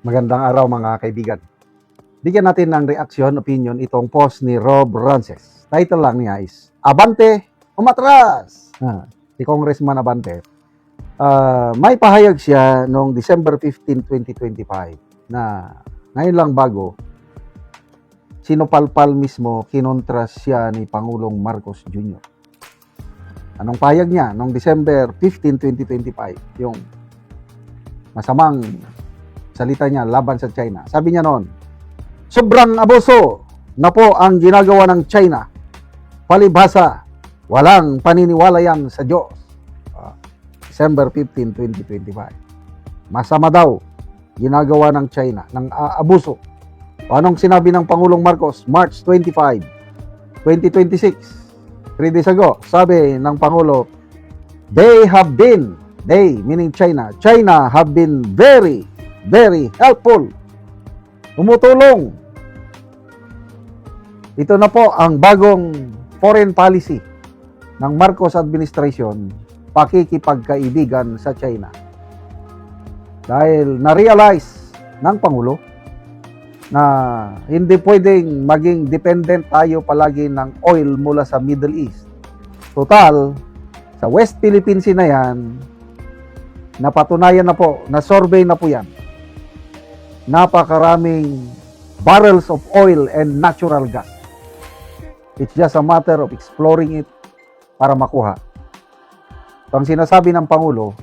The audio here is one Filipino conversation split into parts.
Magandang araw mga kaibigan. Bigyan natin ng reaksyon, opinion itong post ni Rob Rances. Title lang niya is, Abante, Umatras! Si Congressman Abante. May pahayag siya noong December 15, 2025 na ngayon lang bago, sinupalpal mismo, kinontras siya ni Pangulong Marcos Jr. Anong pahayag niya noong December 15, 2025? Yung masamang salita niya laban sa China. Sabi niya noon, sobrang abuso na po ang ginagawa ng China. Palibhasa, walang paniniwala yan sa Diyos. December 15, 2025. Masama daw ginagawa ng China, ng abuso. Anong sinabi ng Pangulong Marcos? March 25, 2026. 3 days ago, sabi ng Pangulo, they, meaning China have been very helpful. Tumutulong. Ito na po ang bagong foreign policy ng Marcos administration, pakikipagkaibigan sa China. Dahil na-realize ng Pangulo na hindi pwedeng maging dependent tayo palagi ng oil mula sa Middle East. Total, sa West Philippine Sea na yan, napatunayan na po, na-survey na po yan. Napakaraming barrels of oil and natural gas. It's just a matter of exploring it para makuha. So, ang sinasabi ng Pangulo,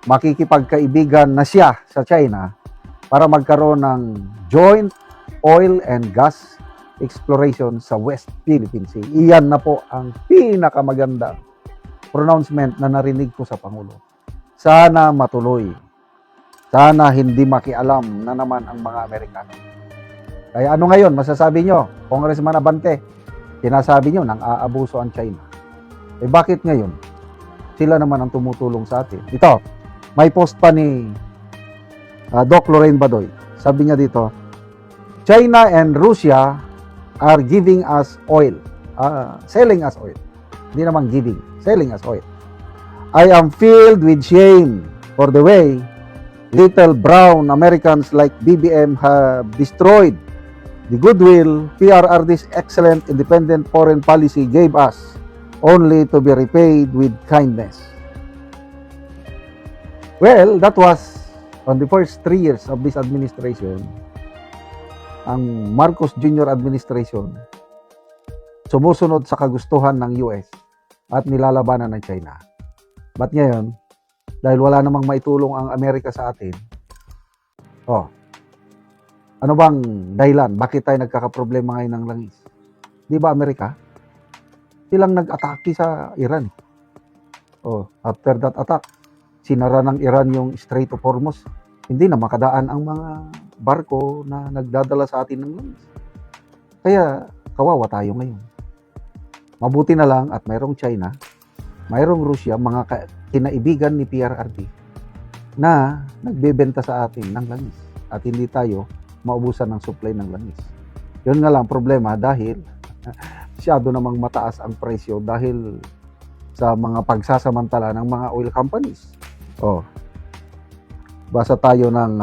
makikipagkaibigan na siya sa China para magkaroon ng joint oil and gas exploration sa West Philippine Sea. Iyan na po ang pinakamaganda pronouncement na narinig ko sa Pangulo. Sana matuloy. Sana hindi makialam na naman ang mga Amerikano. Kaya ano ngayon, masasabi nyo, Congressman Abante, sinasabi nyo nang aabuso ang China. Eh bakit ngayon? Sila naman ang tumutulong sa atin. Ito, may post pa ni Doc Lorraine Badoy. Sabi niya dito, China and Russia are giving us oil. Selling us oil. Hindi naman giving, selling us oil. I am filled with shame for the way little brown Americans like BBM have destroyed the goodwill PRRD's excellent independent foreign policy gave us, only to be repaid with kindness. Well, that was on the first 3 years of this administration. Ang Marcos Jr. administration sumusunod sa kagustuhan ng US at nilalabanan ng China. But ngayon, dahil wala namang maitulong ang Amerika sa atin, ano bang dahilan? Bakit tayo nagkakaproblema ngayon ng langis? Di ba Amerika? Silang nag-atake sa Iran. After that attack, sinara ng Iran yung Strait of Hormuz. Hindi na makadaan ang mga barko na nagdadala sa atin ng langis. Kaya kawawa tayo ngayon. Mabuti na lang at mayroong China, mayroong Russia, mga kinaibigan ni PRRD na nagbebenta sa atin ng langis at hindi tayo maubusan ng supply ng langis. Yun nga lang problema dahil masyado namang mataas ang presyo dahil sa mga pagsasamantala ng mga oil companies. Basa tayo ng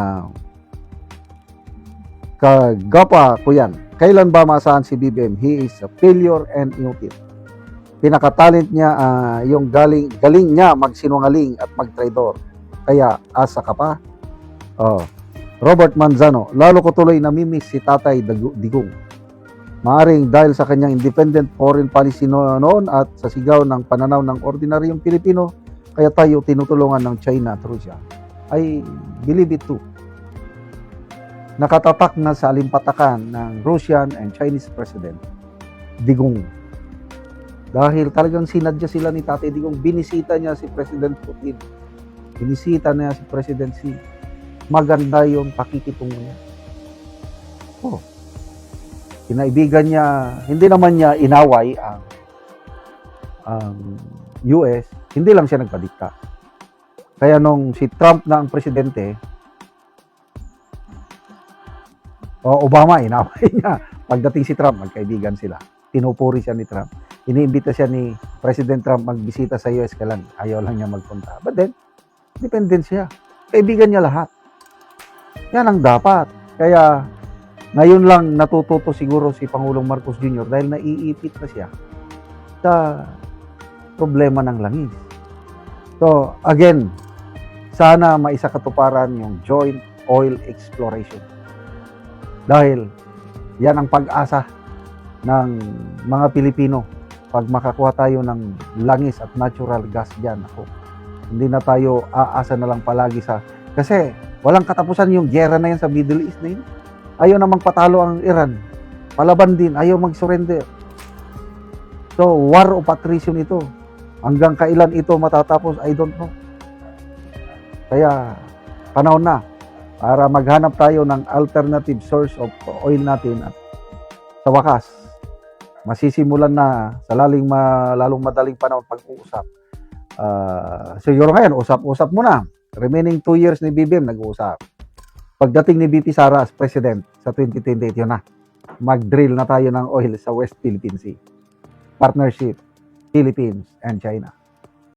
kagapa ko yan. Kailan ba maasahan si BBM? He is a failure and inutile. Pinakatalent niya, yung galing niya magsinungaling at magtraidor. Kaya asa ka pa. Robert Manzano, lalo ko tuloy namimiss si Tatay Digong. Maaring dahil sa kanyang independent foreign policy noon at sa sigaw ng pananaw ng ordinaryong Pilipino, kaya tayo tinutulungan ng China at Russia. I believe it too. Nakatatak na sa alimpatakan ng Russian and Chinese President Digong. Dahil talagang sinadya sila ni Tatay Digong, binisita niya si President Putin. Binisita niya si President Xi. Maganda yung pakikitungo niya. Kinaibigan niya, hindi naman niya inaway ang US, hindi lang siya nagpadikta. Kaya nung si Trump na ang presidente, Obama, inaway niya. Pagdating si Trump, magkaibigan sila. Tinupuri siya ni Trump. Iniimbita siya ni President Trump magbisita sa US, kailan ayaw lang niya magpunta. But then, dependent siya. Kaibigan niya lahat. Yan ang dapat. Kaya ngayon lang natututo siguro si Pangulong Marcos Jr. dahil naiipit na siya sa problema ng langis. So, again, sana maisakatuparan yung joint oil exploration. Dahil yan ang pag-asa ng mga Pilipino. Pag makakuha tayo ng langis at natural gas dyan, ako, hindi na tayo aasa na lang palagi sa... Kasi walang katapusan yung gera na yan sa Middle East na yun. Ayaw namang patalo ang Iran. Palaban din, ayaw mag-surrender. So, war of attrition ito. Hanggang kailan ito matatapos, I don't know. Kaya, panahon na para maghanap tayo ng alternative source of oil natin at sa wakas, masisimulan na sa lalong madaling panahon pag-uusap. Siguro ngayon, usap-usap muna. Remaining 2 years ni BBM, nag-uusap. Pagdating ni BP Sara as President sa 2028, yun na. Mag-drill na tayo ng oil sa West Philippine Sea. Partnership, Philippines and China.